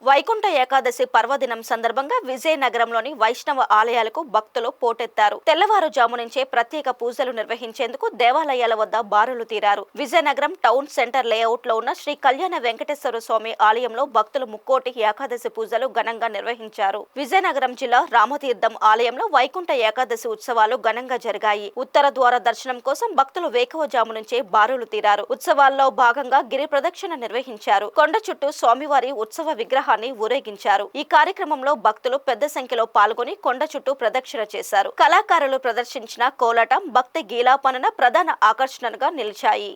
వైకుంఠ ఏకాదశి పర్వదినం సందర్భంగా విజయనగరంలోని వైష్ణవ ఆలయాలకు భక్తులు పోటెత్తారు. తెల్లవారుజాము నుంచే ప్రత్యేక పూజలు నిర్వహించేందుకు దేవాలయాల వద్ద బారులు తీరారు. విజయనగరం టౌన్ సెంటర్ లేఅవుట్ లో ఉన్న శ్రీ కళ్యాణ వెంకటేశ్వర స్వామి ఆలయంలో భక్తులు ముక్కోటి ఏకాదశి పూజలు ఘనంగా నిర్వహించారు. విజయనగరం జిల్లా రామతీర్థం ఆలయంలో వైకుంఠ ఏకాదశి ఉత్సవాలు ఘనంగా జరిగాయి. ఉత్తర ద్వార దర్శనం కోసం భక్తులు వేకువజాము నుంచే బారులు తీరారు. ఉత్సవాల్లో భాగంగా గిరి ప్రదక్షిణ నిర్వహించారు. కొండ చుట్టూ స్వామివారి ఉత్సవ విగ్రహ ఊరేగించారు. ఈ కార్యక్రమంలో భక్తులు పెద్ద సంఖ్యలో పాల్గొని కొండ చుట్టూ ప్రదక్షిణ చేశారు. కళాకారులు ప్రదర్శించిన కోలాటం, భక్తి గీలాపనన ప్రధాన ఆకర్షణగా నిలిచాయి.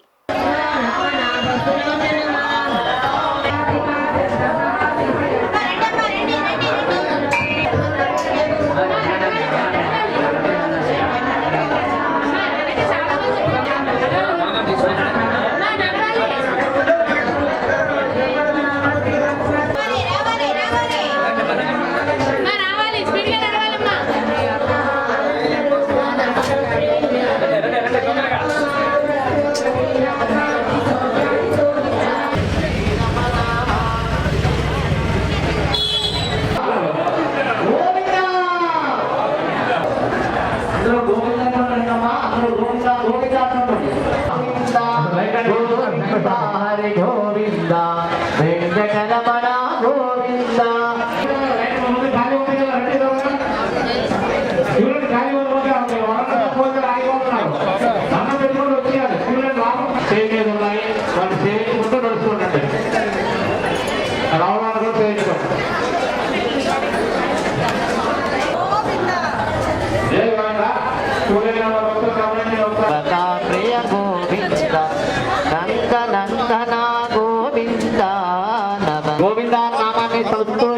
హరి గోవింద వెంకటరమణ గోవింద. వాళ్ళు సేవించుకుంటూ నడుస్తుండండి. రావడానికి కూడా సేవించుకోండి. ప్రియ గోవింద నందనందన గోవింద. గోవింద నామాన్ని చదువుతూ